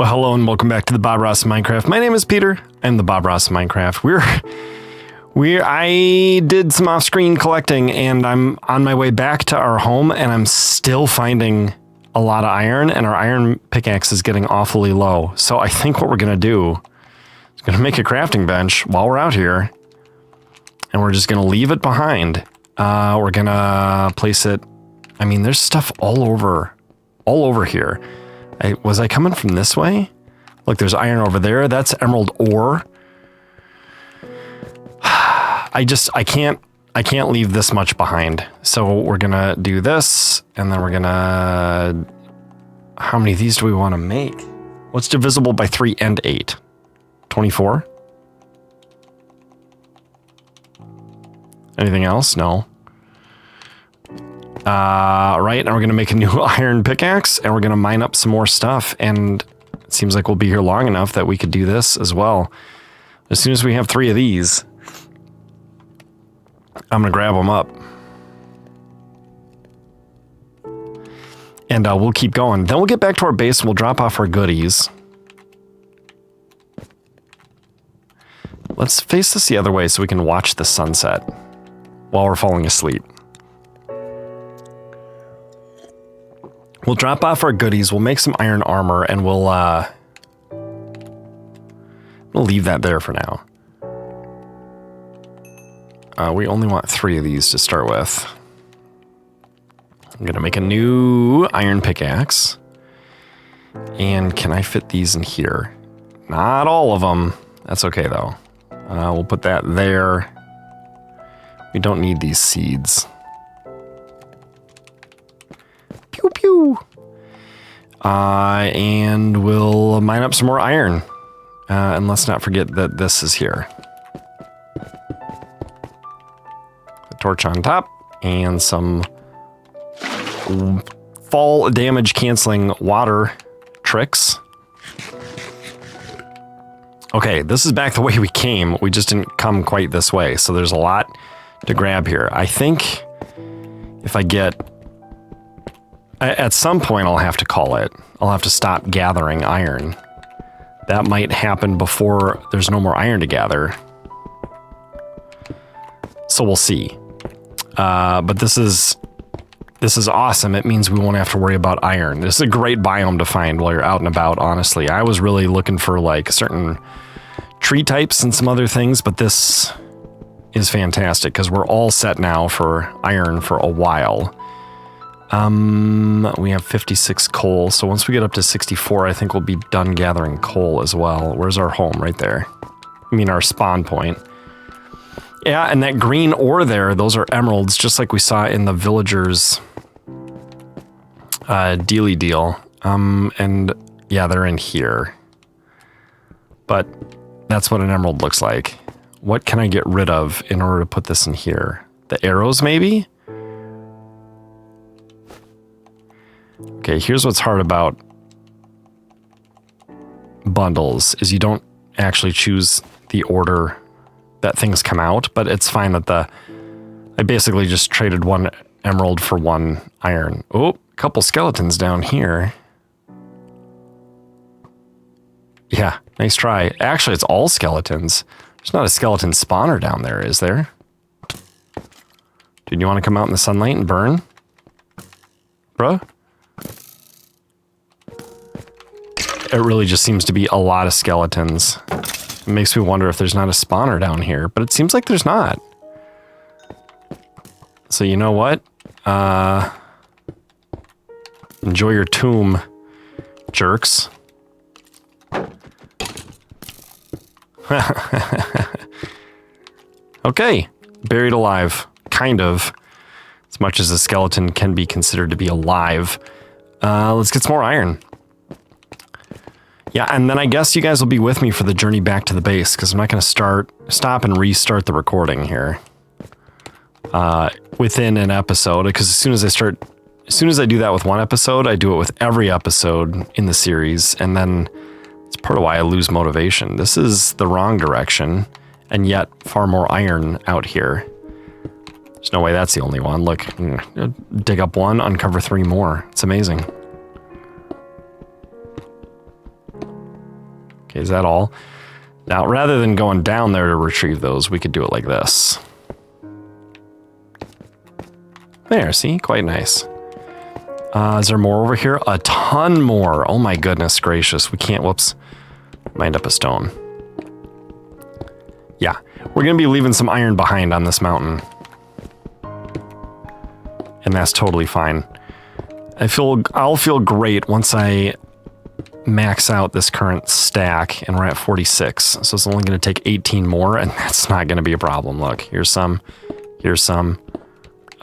Well, hello and welcome back to the Bob Ross Minecraft. My name is Peter. I'm the Bob Ross Minecraft. I did some off-screen collecting and I'm on my way back to our home and I'm still finding a lot of iron and our iron pickaxe is getting awfully low. So I think what we're going to do is going to make a crafting bench while we're out here and we're just going to leave it behind. We're going to place it. I mean, there's stuff all over here. Was I coming from this way? Look, there's iron over there. That's emerald ore. I can't leave this much behind. So we're gonna do this, and then we're gonna. How many of these do we want to make? What's divisible by 3 and 8? 24. Anything else? No. Right, and we're gonna make a new iron pickaxe, and we're gonna mine up some more stuff, and it seems like we'll be here long enough that we could do this as well. As soon as we have 3 of these, I'm gonna grab them up. And we'll keep going. Then we'll get back to our base and we'll drop off our goodies. Let's face this the other way so we can watch the sunset while we're falling asleep. We'll drop off our goodies, we'll make some iron armor, and we'll leave that there for now. We only want 3 of these to start with. I'm gonna make a new iron pickaxe. And can I fit these in here? Not all of them. That's okay though. We'll put that there. We don't need these seeds. Pew pew. And we'll mine up some more iron. And let's not forget that this is here. A torch on top and some fall damage canceling water tricks. Okay, this is back the way we came. We just didn't come quite this way. So there's a lot to grab here. I think if I get... At some point, I'll have to call it. I'll have to stop gathering iron. That might happen before there's no more iron to gather. So we'll see. But this is awesome. It means we won't have to worry about iron. This is a great biome to find while you're out and about, honestly. I was really looking for like certain tree types and some other things, but this is fantastic because we're all set now for iron for a while. We have 56 coal, so once we get up to 64, I think we'll be done gathering coal as well. Where's our home? Right there. I mean, our spawn point. Yeah, and that green ore there, those are emeralds, just like we saw in the villagers' dealy deal. And yeah, they're in here. But that's what an emerald looks like. What can I get rid of in order to put this in here? The arrows, maybe? Okay, here's what's hard about bundles, is you don't actually choose the order that things come out, but it's fine that I basically just traded 1 emerald for 1 iron. Oh, a couple skeletons down here. Yeah, nice try. Actually, it's all skeletons. There's not a skeleton spawner down there, is there? Dude, you want to come out in the sunlight and burn? Bruh? It really just seems to be a lot of skeletons. It makes me wonder if there's not a spawner down here, but it seems like there's not. So you know what? Enjoy your tomb, jerks. Okay, buried alive, kind of. As much as a skeleton can be considered to be alive. Let's get some more iron. Yeah, and then I guess you guys will be with me for the journey back to the base, because I'm not going to stop and restart the recording here within an episode, because as soon as I do that with one episode, I do it with every episode in the series, and then it's part of why I lose motivation. This is the wrong direction, and yet far more iron out here. There's no way that's the only one. Look, dig up 1, uncover 3 more. It's amazing. Okay, is that all? Now, rather than going down there to retrieve those, we could do it like this. There, see? Quite nice. Is there more over here? A ton more. Oh my goodness gracious. We can't, whoops. Mind up a stone. Yeah, we're going to be leaving some iron behind on this mountain. And that's totally fine. I'll feel great once I max out this current stack, and we're at 46. So it's only going to take 18 more, and that's not going to be a problem. Look, here's some. Here's some.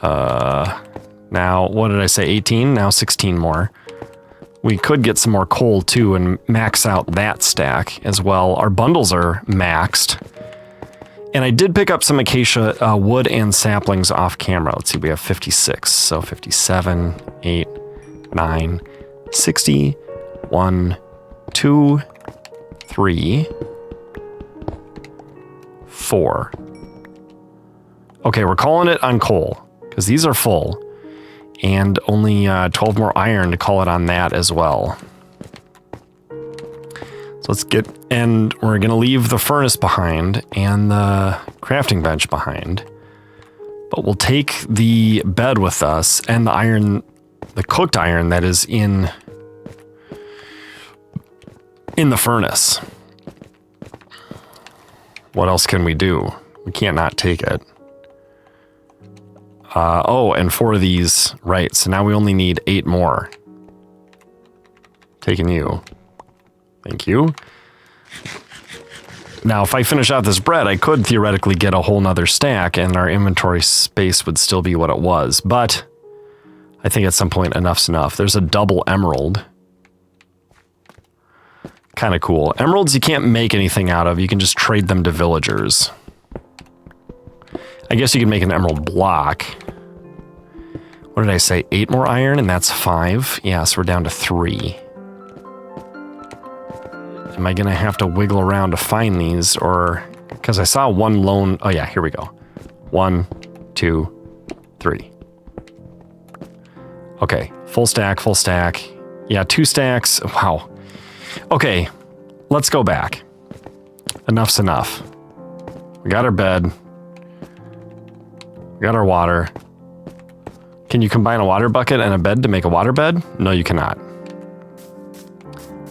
Now, what did I say? 18? Now 16 more. We could get some more coal too and max out that stack as well. Our bundles are maxed. And I did pick up some acacia wood and saplings off camera. Let's see, we have 56. So 57, 8, 9, 60, 1, 2, 3, 4. Okay, we're calling it on coal because these are full. And only 12 more iron to call it on that as well. So let's get, and we're going to leave the furnace behind and the crafting bench behind. But we'll take the bed with us and the iron, the cooked iron that is in the furnace. What else can we do? We can't not take it. Oh, and 4 of these, right, so now we only need 8 more. Taking you. Thank you. Now, if I finish out this bread, I could theoretically get a whole nother stack and our inventory space would still be what it was, but I think at some point enough's enough. There's a double emerald. Kind of cool. Emeralds you can't make anything out of, you can just trade them to villagers. I guess you can make an emerald block. What did I say? 8 more iron, and that's 5. Yeah, so we're down to 3. Am I going to have to wiggle around to find these, or... Because I saw one lone... Oh yeah, here we go. 1, 2, 3. Okay, full stack, full stack. Yeah, 2 stacks. Wow. Okay, let's go back. Enough's enough. We got our bed. We got our water. Can you combine a water bucket and a bed to make a water bed? No, you cannot.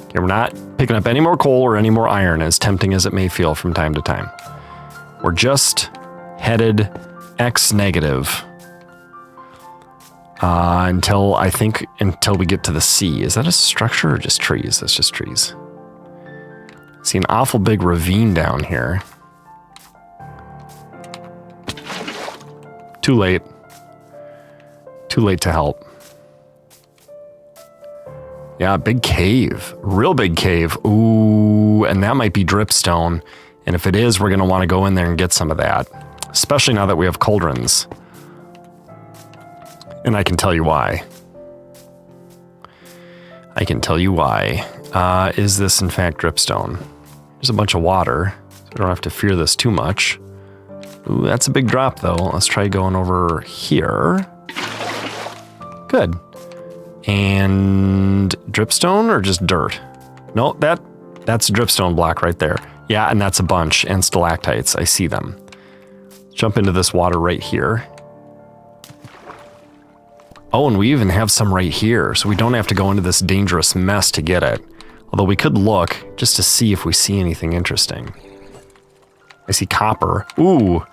Okay, we're not picking up any more coal or any more iron, as tempting as it may feel from time to time. We're just headed X negative until we get to the sea. Is that a structure or just trees? That's just trees. See an awful big ravine down here. Too late. Too late to help. Yeah, big cave. Real big cave. Ooh, and that might be dripstone. And if it is, we're going to want to go in there and get some of that. Especially now that we have cauldrons. And I can tell you why. I can tell you why. Is this in fact dripstone? There's a bunch of water, so we don't have to fear this too much. Ooh, that's a big drop though. Let's try going over here. Good. And dripstone or just dirt? No, that's a dripstone block right there. Yeah, and that's a bunch, and stalactites. I see them. Jump into this water right here. Oh, and we even have some right here, so we don't have to go into this dangerous mess to get it. Although we could look just to see if we see anything interesting. I see copper. Ooh.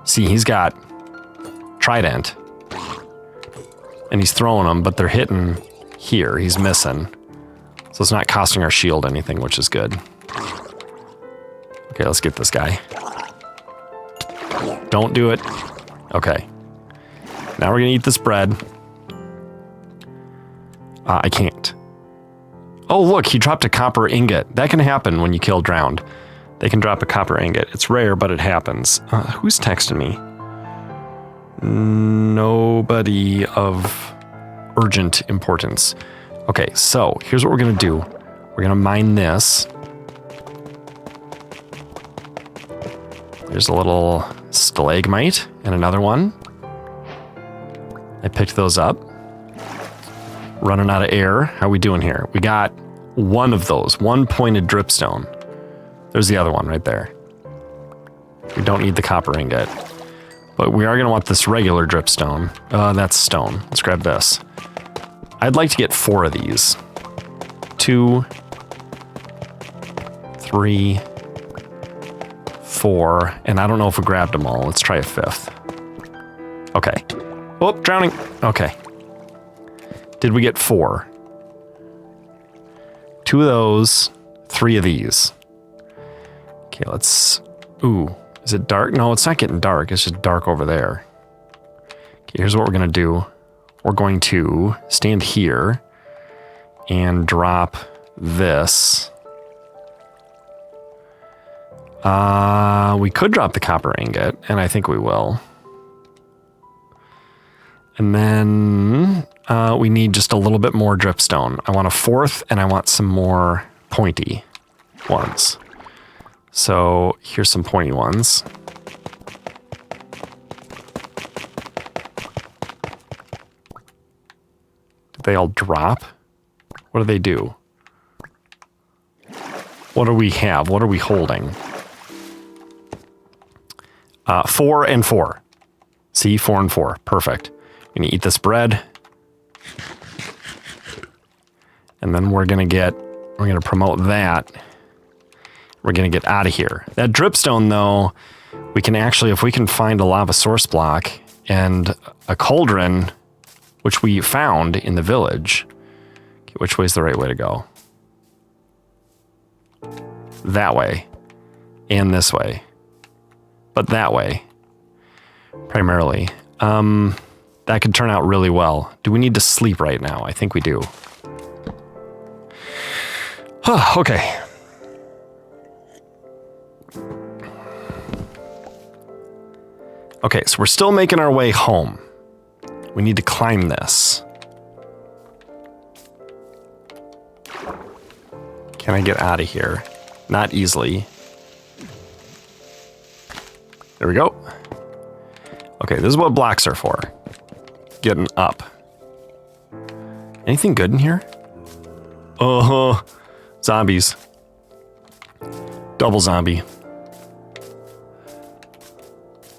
See, he's got trident. And he's throwing them, but they're hitting here. He's missing. So it's not costing our shield anything, which is good. Okay, let's get this guy. Don't do it. Okay. Now we're gonna eat this bread. I can't. Oh, look, he dropped a copper ingot. That can happen when you kill drowned. They can drop a copper ingot. It's rare, but it happens. Who's texting me? Nobody of urgent importance. Okay, so here's what we're gonna do. We're gonna mine this. There's a little stalagmite and another one. I picked those up. Running out of air. How we doing here? We got one of those, one pointed dripstone. There's the other one right there. We don't need the copper ingot. But we are going to want this regular dripstone. That's stone. Let's grab this. I'd like to get 4 of these. 2, 3, 4, and I don't know if we grabbed them all. Let's try a 5th. Okay. Oh, drowning. Okay. Did we get 4? 2 of those, 3 of these. Okay, let's... Ooh. Is it dark? No, it's not getting dark. It's just dark over there. Okay, here's what we're going to do. We're going to stand here and drop this. We could drop the copper ingot, and I think we will. And then we need just a little bit more dripstone. I want a 4th, and I want some more pointy ones. So here's some pointy ones. Did they all drop? What do they do? What do we have? What are we holding? 4 and 4. See, 4 and 4. Perfect. I'm gonna eat this bread. And then we're gonna promote that. We're going to get out of here. That dripstone, though, we can actually, if we can find a lava source block and a cauldron, which we found in the village. Okay, which way's the right way to go? That way. And this way. But that way. Primarily. That could turn out really well. Do we need to sleep right now? I think we do. Okay. Okay, so we're still making our way home. We need to climb this. Can I get out of here? Not easily. There we go. Okay, this is what blocks are for. Getting up. Anything good in here? Zombies. Double zombie.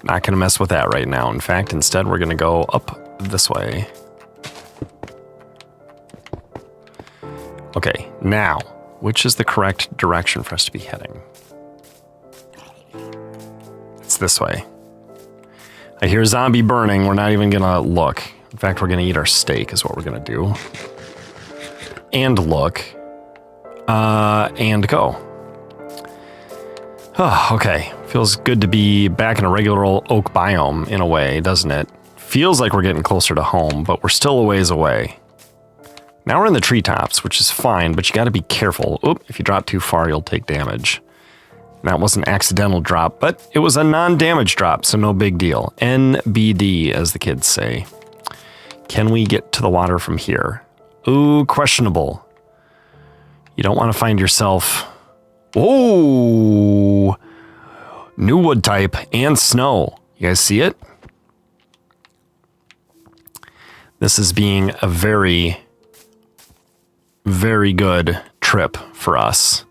Not going to mess with that right now. In fact, instead, we're going to go up this way. Okay, now, which is the correct direction for us to be heading? It's this way. I hear zombie burning. We're not even going to look. In fact, we're going to eat our steak is what we're going to do. And look. And go. Oh, okay. Feels good to be back in a regular old oak biome in a way, doesn't it? Feels like we're getting closer to home, but we're still a ways away. Now we're in the treetops, which is fine, but you got to be careful. Oop, if you drop too far, you'll take damage. That was an accidental drop, but it was a non-damage drop, so no big deal. NBD, as the kids say. Can we get to the water from here? Ooh, questionable. You don't want to find yourself... Oh, new wood type and snow. You guys see it? This is being a very, very good trip for us.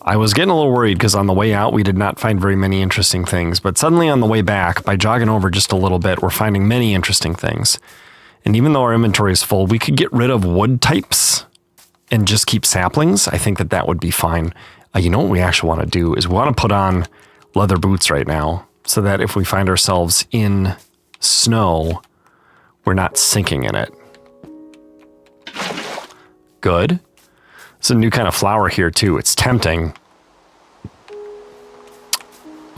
I was getting a little worried because on the way out, we did not find very many interesting things, but suddenly on the way back, by jogging over just a little bit, we're finding many interesting things. And even though our inventory is full, we could get rid of wood types and just keep saplings. I think that that would be fine. You know what we actually want to do is we want to put on leather boots right now so that if we find ourselves in snow, we're not sinking in it. Good. It's a new kind of flower here too. It's tempting,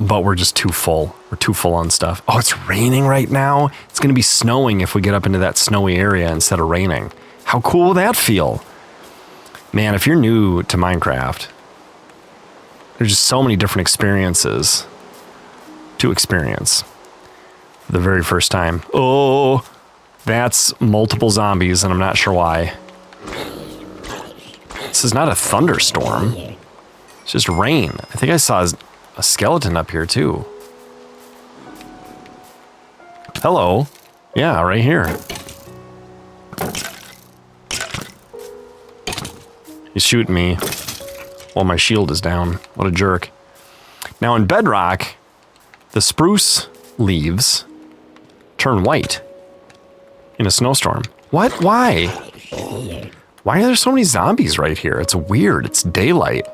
but we're just too full. We're too full on stuff. Oh, it's raining right now. It's going to be snowing if we get up into that snowy area instead of raining. How cool will that feel? Man, if you're new to Minecraft, there's just so many different experiences to experience for the very first time. Oh, that's multiple zombies, and I'm not sure why. This is not a thunderstorm. It's just rain. I think I saw a skeleton up here, too. Hello. Yeah, right here. He's shooting me while my shield is down. What a jerk. Now in Bedrock, the spruce leaves turn white in a snowstorm. What? Why? Why are there so many zombies right here? It's weird. It's daylight.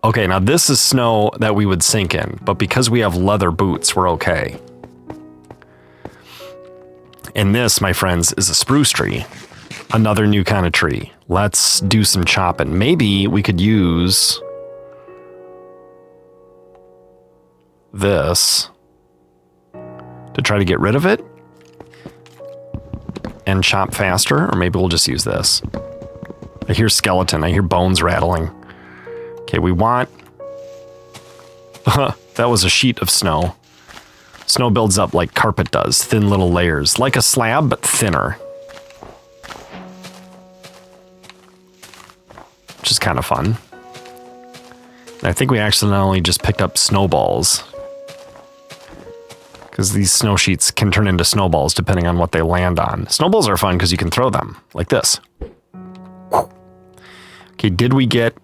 Okay, now this is snow that we would sink in, but because we have leather boots, we're okay. And this, my friends, is a spruce tree. Another new kind of tree. Let's do some chopping. Maybe we could use this to try to get rid of it and chop faster, or maybe we'll just use this. I hear skeleton. I hear bones rattling. Okay, we want... that was a sheet of snow. Snow builds up like carpet does, thin little layers, like a slab, but thinner. Which is kind of fun. And I think we accidentally just picked up snowballs. Because these snow sheets can turn into snowballs depending on what they land on. Snowballs are fun because you can throw them, like this. Okay, did we get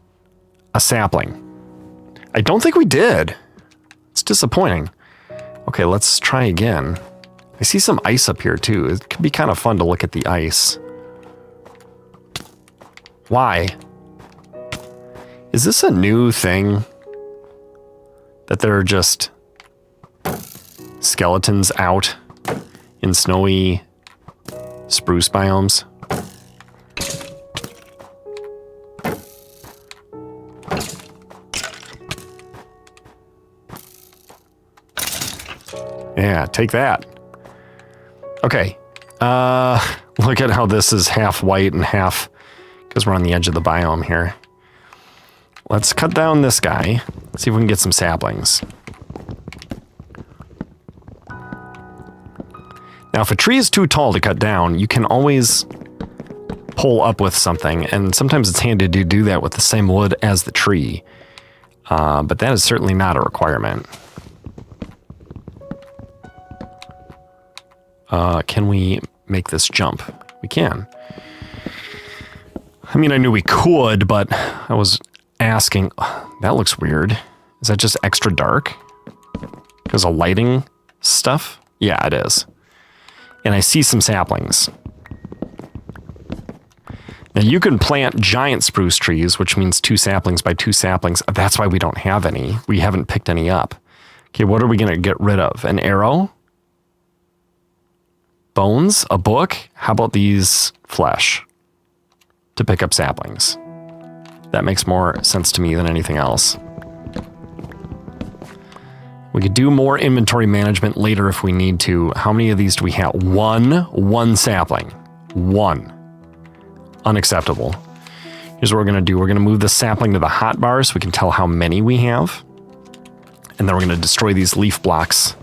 a sapling? I don't think we did. It's disappointing. Okay, let's try again. I see some ice up here too. It could be kind of fun to look at the ice. Why? Is this a new thing? That there are just skeletons out in snowy spruce biomes? Yeah, take that. Okay. Look at how this is half white and half, because we're on the edge of the biome here. Let's cut down this guy. See if we can get some saplings. Now, if a tree is too tall to cut down, you can always pull up with something, and sometimes it's handy to do that with the same wood as the tree. But that is certainly not a requirement. Can we make this jump? We can. I mean, I knew we could, but I was asking... that looks weird. Is that just extra dark? Because of lighting stuff? Yeah, it is. And I see some saplings. Now, you can plant giant spruce trees, which means 2 saplings by 2 saplings. That's why we don't have any. We haven't picked any up. Okay, what are we going to get rid of? An arrow? Bones? A book? How about these flesh? To pick up saplings. That makes more sense to me than anything else. We could do more inventory management later if we need to. How many of these do we have? One sapling. 1. Unacceptable. Here's what we're going to do. We're going to move the sapling to the hotbar so we can tell how many we have. And then we're going to destroy these leaf blocks.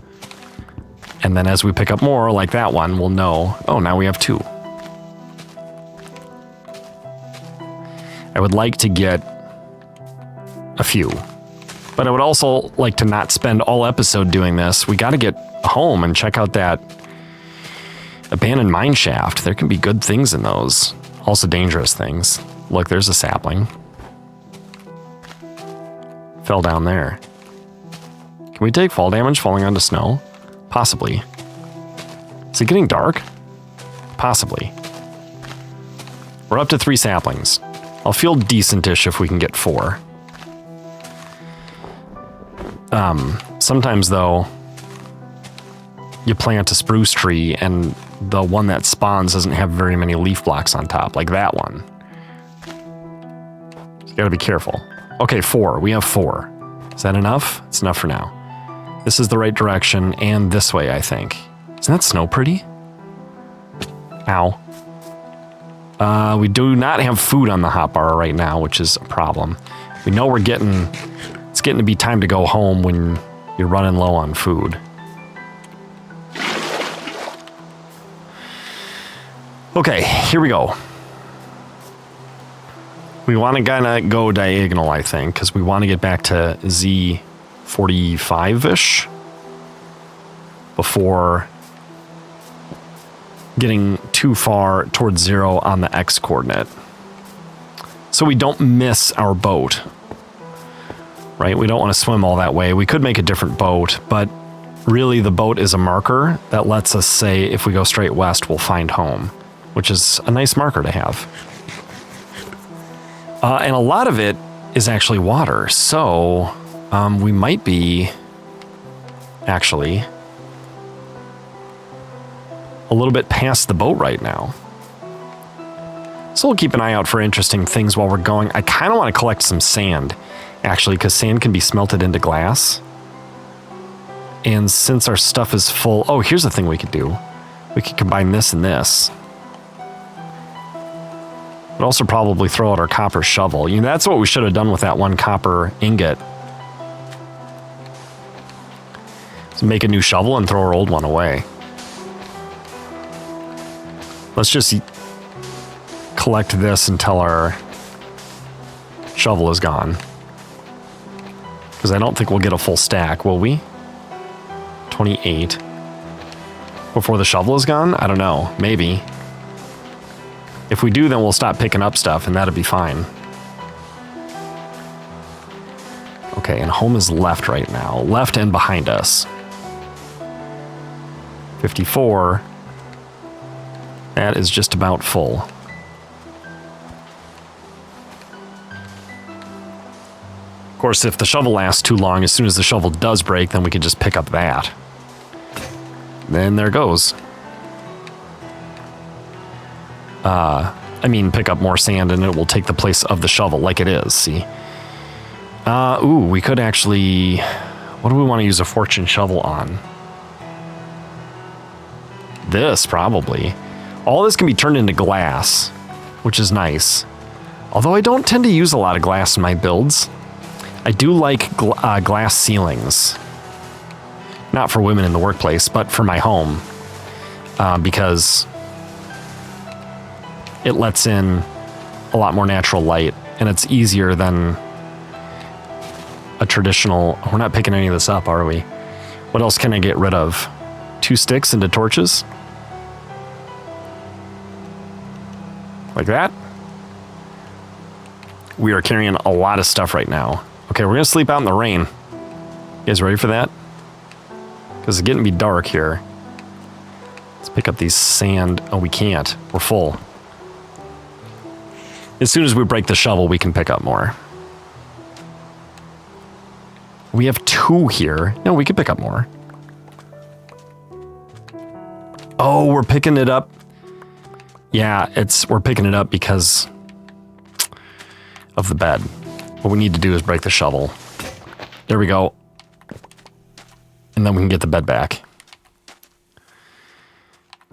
And then as we pick up more, like that one, we'll know, oh, now we have 2. I would like to get a few. But I would also like to not spend all episode doing this. We got to get home and check out that abandoned mine shaft. There can be good things in those. Also dangerous things. Look, there's a sapling. Fell down there. Can we take fall damage falling onto snow? Possibly. Is it getting dark? Possibly. We're up to 3 saplings. I'll feel decentish if we can get 4. Sometimes, though, you plant a spruce tree and the one that spawns doesn't have very many leaf blocks on top, like that one. So you gotta be careful. Okay, 4. We have 4. Is that enough? It's enough for now. This is the right direction, and this way, I think. Isn't that snow pretty? Ow. We do not have food on the hotbar right now, which is a problem. We know it's getting to be time to go home when you're running low on food. Okay, here we go. We want to kind of go diagonal, I think, because we want to get back to Z45-ish before getting too far towards 0 on the X coordinate. so we don't miss our boat. Right? We don't want to swim all that way. We could make a different boat, but really the boat is a marker that lets us say if we go straight west, we'll find home, which is a nice marker to have. And a lot of it is actually water, so we might be actually a little bit past the boat right now. So we'll keep an eye out for interesting things while we're going. I kind of want to collect some sand, actually, because sand can be smelted into glass. And since our stuff is full... Oh, here's the thing we could do. We could combine this and this. But also probably throw out our copper shovel. You know, that's what we should have done with that one copper ingot. So make a new shovel and throw our old one away. Let's just collect this until our shovel is gone. Because I don't think we'll get a full stack, will we? 28. Before the shovel is gone? I don't know. Maybe. If we do, then we'll stop picking up stuff, and that'll be fine. Okay, and home is left right now. Left and behind us. 54. That is just about full. Of course, if the shovel lasts too long, as soon as the shovel does break, then we can just pick up that. Then there goes. I mean, pick up more sand and it will take the place of the shovel like it is, see? Ooh, we could actually... What do we want to use a fortune shovel on? This, probably. All this can be turned into glass, which is nice. Although I don't tend to use a lot of glass in my builds. I do like glass ceilings. Not for women in the workplace, but for my home. Because it lets in a lot more natural light, and it's easier than a traditional... We're not picking any of this up, are we? What else can I get rid of? 2 sticks into torches? Like that? We are carrying a lot of stuff right now. Okay, we're gonna sleep out in the rain. You guys ready for that? Because it's getting to be dark here. Let's pick up these sand. Oh, we can't. We're full. As soon as we break the shovel, we can pick up more. We have 2 here. No, we could pick up more. Oh, we're picking it up. Yeah, we're picking it up because of the bed. What we need to do is break the shovel. There we go. And then we can get the bed back.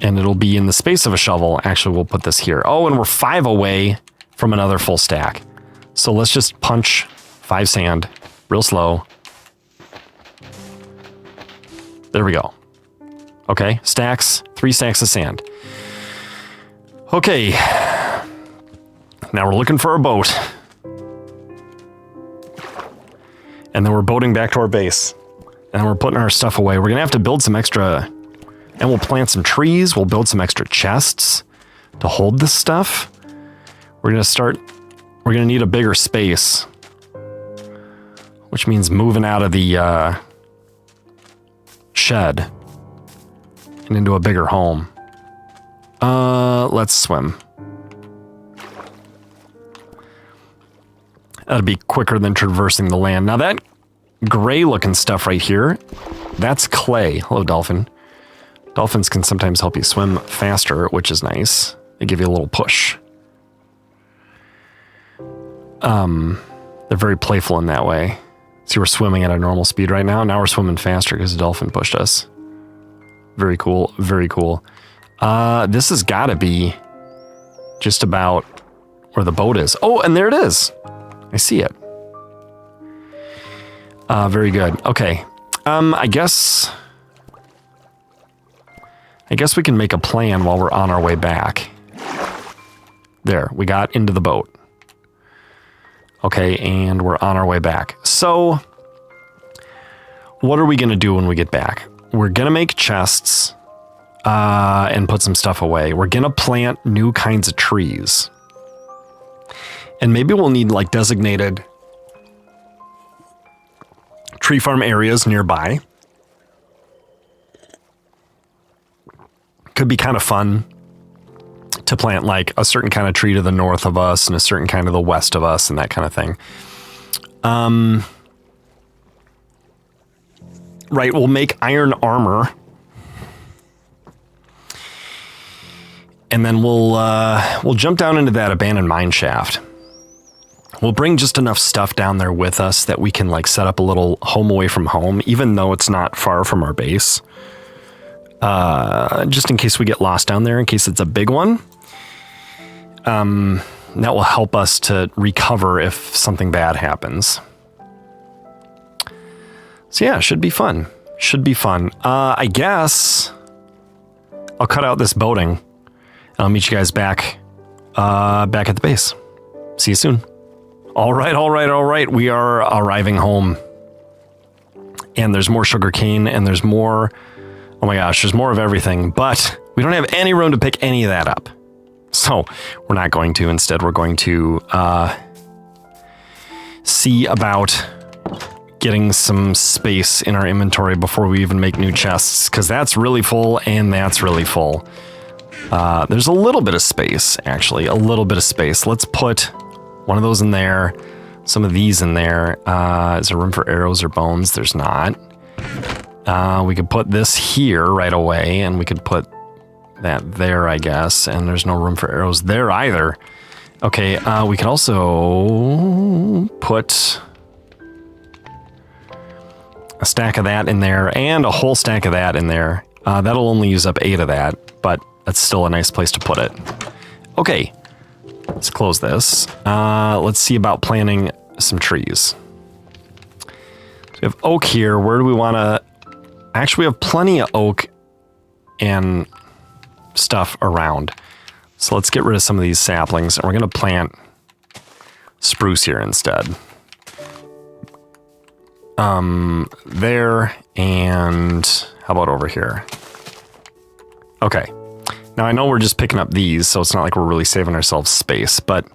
And it'll be in the space of a shovel. Actually, we'll put this here. Oh, and we're 5 away from another full stack. So let's just punch 5 sand real slow. There we go. Okay, stacks, 3 stacks of sand. Okay. Now we're looking for a boat. And then we're boating back to our base. And we're putting our stuff away. We're going to have to build some extra... And we'll plant some trees. We'll build some extra chests to hold this stuff. We're going to need a bigger space. Which means moving out of the shed and into a bigger home. Let's swim. That'd be quicker than traversing the land. Now that gray looking stuff right here, that's clay. Hello, dolphin. Dolphins can sometimes help you swim faster, which is nice. They give you a little push. They're very playful in that way. See, we're swimming at a normal speed right now. Now we're swimming faster because the dolphin pushed us. Very cool. Very cool. This has got to be just about where the boat is. Oh, and there it is. I see it. Very good. Okay. I guess we can make a plan while we're on our way back. There, we got into the boat. Okay, and we're on our way back. So, what are we going to do when we get back? We're going to make chests and put some stuff away. We're going to plant new kinds of trees. And maybe we'll need like designated tree farm areas nearby. Could be kind of fun to plant like a certain kind of tree to the north of us and a certain kind to the west of us and that kind of thing. Right, we'll make iron armor. And then we'll jump down into that abandoned mine shaft. We'll bring just enough stuff down there with us that we can like set up a little home away from home, even though it's not far from our base. Just in case we get lost down there, in case it's a big one. That will help us to recover if something bad happens. So yeah, should be fun. Should be fun. I guess I'll cut out this boating. And I'll meet you guys back at the base. See you soon. All right. We are arriving home. And there's more sugarcane and there's more... Oh my gosh, there's more of everything. But we don't have any room to pick any of that up. So we're not going to. Instead, we're going to see about getting some space in our inventory before we even make new chests. Because that's really full and that's really full. There's a little bit of space, actually. A little bit of space. Let's put one of those in there. Some of these in there. Is there room for arrows or bones? There's not. We could put this here right away, and we could put that there, I guess. And there's no room for arrows there either. Okay, we could also put a stack of that in there and a whole stack of that in there. That'll only use up 8 of that, but that's still a nice place to put it. Okay, let's close this. Let's see about planting some trees. So we have oak here. Where do we want to... Actually, we have plenty of oak and stuff around. So let's get rid of some of these saplings, and we're going to plant spruce here instead. There, and how about over here? Okay. Now, I know we're just picking up these, so it's not like we're really saving ourselves space, but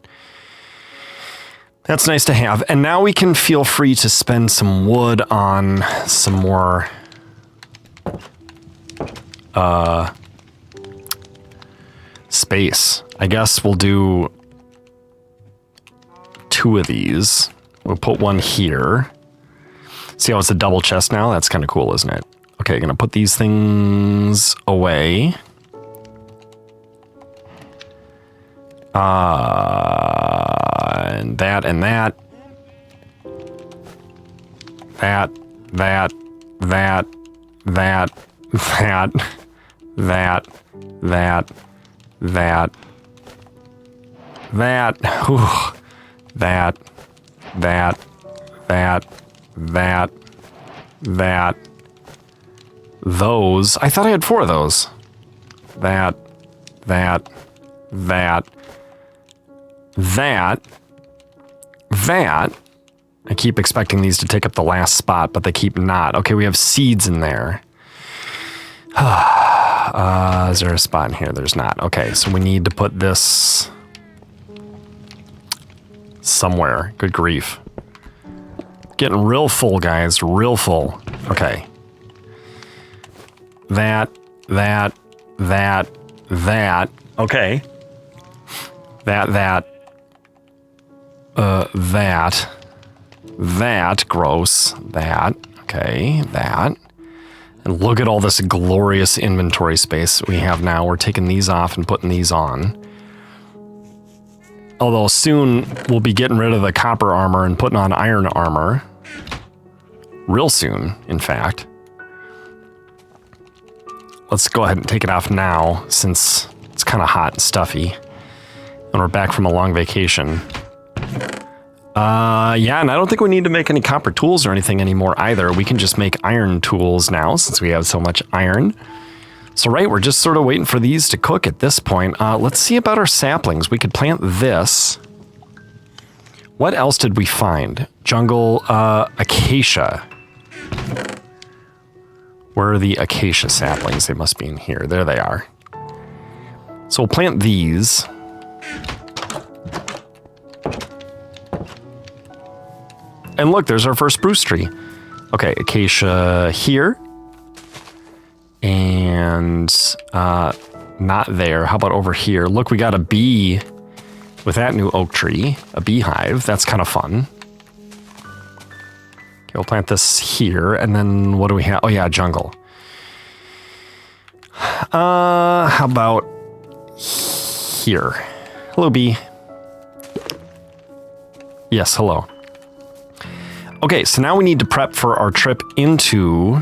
that's nice to have. And now we can feel free to spend some wood on some more space. I guess we'll do 2 of these. We'll put one here. See how it's a double chest now? That's kind of cool, isn't it? Okay, gonna put these things away. And that and that. That. That. That. That. That. Whew. That. Those. I thought I had 4 of those. That. I keep expecting these to take up the last spot, but they keep not. Okay, we have seeds in there. Is there a spot in here? There's not. Okay, so we need to put this somewhere. Good grief. Getting real full, guys. Real full. Okay. That. Okay. That. Gross. That. Okay. That. And look at all this glorious inventory space we have now. We're taking these off and putting these on. Although soon we'll be getting rid of the copper armor and putting on iron armor. Real soon, in fact. Let's go ahead and take it off now, since it's kind of hot and stuffy. And we're back from a long vacation. Yeah, and I don't think we need to make any copper tools or anything anymore either. We can just make iron tools now, since we have so much iron. So right, we're just sort of waiting for these to cook at this point. Let's see about our saplings. We could plant this. What else did we find? Jungle, acacia. Where are the acacia saplings? They must be in here. There they are. So we'll plant these. and look, there's our first spruce tree. Okay, acacia here. And not there. How about over here? Look, we got a bee with that new oak tree. A beehive. That's kind of fun. Okay, we'll plant this here. And then what do we have? Oh, yeah, jungle. How about here? Hello, bee. Yes, hello. Okay, so now we need to prep for our trip into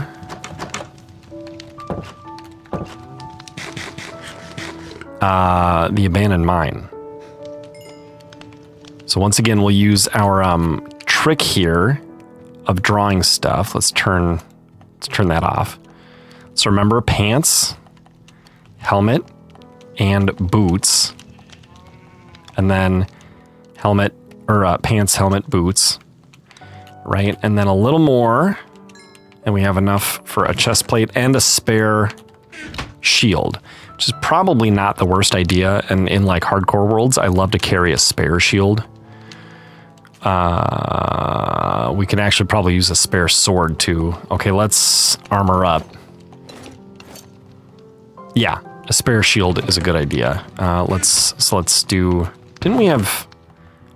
the abandoned mine. So once again, we'll use our trick here of drawing stuff. Let's turn that off. So remember, pants, helmet, and boots, and then helmet or pants, helmet, boots, right? And then a little more, and we have enough for a chest plate and a spare shield, which is probably not the worst idea. And in like hardcore worlds, I love to carry a spare shield. We can actually probably use a spare sword too. Okay, let's armor up. Yeah, a spare shield is a good idea. Let's do. Didn't we have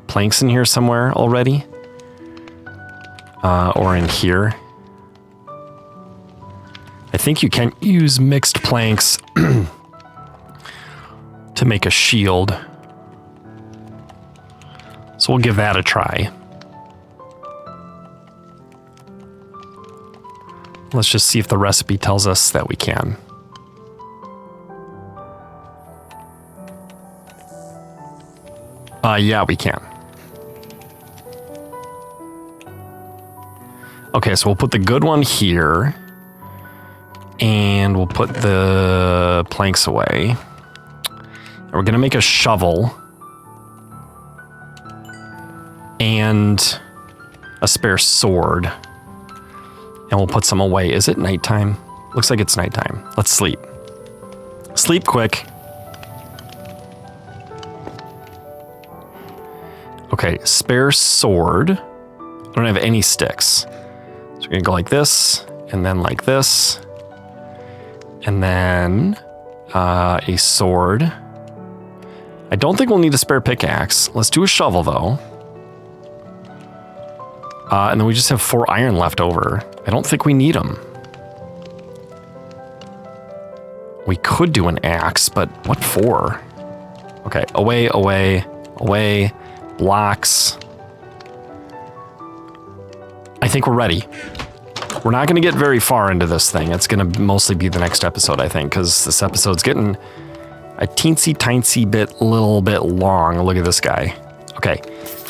planks in here somewhere already? Or in here? I think you can use mixed planks to make a shield. So we'll give that a try. Let's just see if the recipe tells us that we can. Yeah, we can. Okay, so we'll put the good one here. And we'll put the planks away. And we're gonna make a shovel. And a spare sword. And we'll put some away. Is it nighttime? Looks like it's nighttime. Let's sleep. Sleep quick. Okay, spare sword. I don't have any sticks. So we're gonna go like this, and then like this. And then a sword. I don't think we'll need a spare pickaxe. Let's do a shovel though. And then we just have 4 iron left over. I don't think we need them. We could do an axe, but what for? Okay, away, away, away. Blocks. I think we're ready. We're not going to get very far into this thing. It's going to mostly be the next episode, I think, because this episode's getting a teensy-tiny bit, little bit long. Look at this guy. Okay,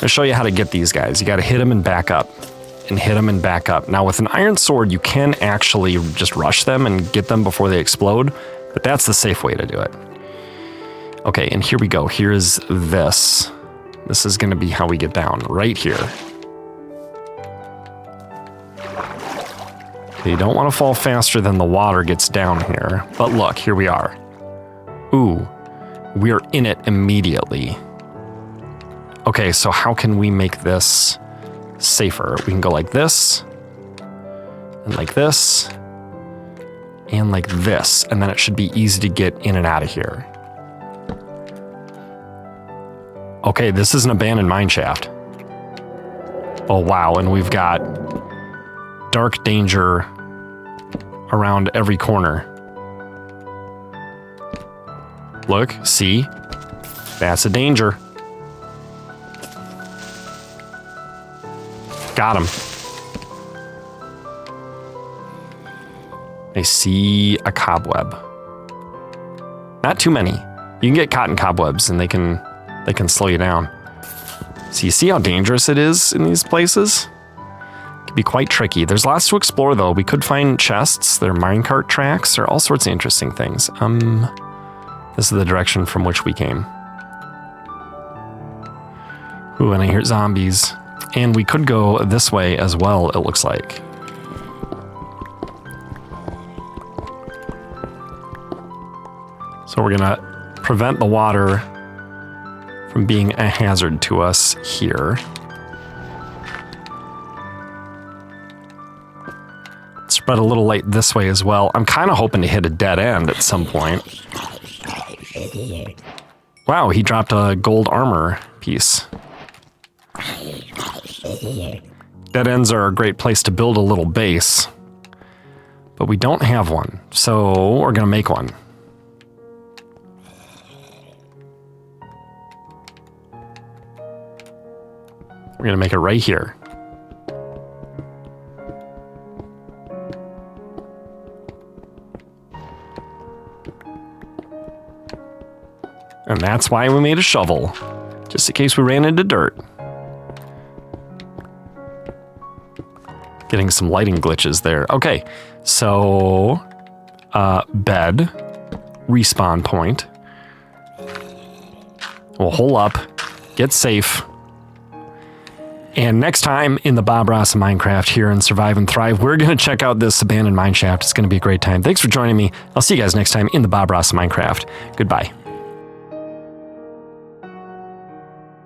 I'll show you how to get these guys. You got to hit them and back up, and hit them and back up. Now, with an iron sword, you can actually just rush them and get them before they explode, but that's the safe way to do it. Okay, and here we go. Here's this. This is going to be how we get down, right here. Okay, you don't want to fall faster than the water gets down here. But look, here we are. Ooh, we're in it immediately. Okay, so how can we make this safer? We can go like this, and like this, and like this, and then it should be easy to get in and out of here. Okay, this is an abandoned mine shaft. Oh wow, and we've got dark danger around every corner. Look, see? That's a danger. Got him. I see a cobweb. Not too many. You can get cotton cobwebs and they can slow you down. So you see how dangerous it is in these places? It can be quite tricky. There's lots to explore though. We could find chests, there are minecart tracks, there are all sorts of interesting things. This is the direction from which we came. Ooh, and I hear zombies. And we could go this way as well, it looks like. So we're gonna prevent the water from being a hazard to us here. but a little late this way as well. I'm kind of hoping to hit a dead end at some point. Wow, he dropped a gold armor piece. Dead ends are a great place to build a little base, but we don't have one, so we're gonna make one. We're gonna make it right here. And that's why we made a shovel, just in case we ran into dirt. Getting some lighting glitches there. Okay, so bed, respawn point. We'll hole up, get safe. And next time in the Bob Ross of Minecraft here in Survive and Thrive, we're going to check out this abandoned mine shaft. It's going to be a great time. Thanks for joining me. I'll see you guys next time in the Bob Ross of Minecraft. Goodbye.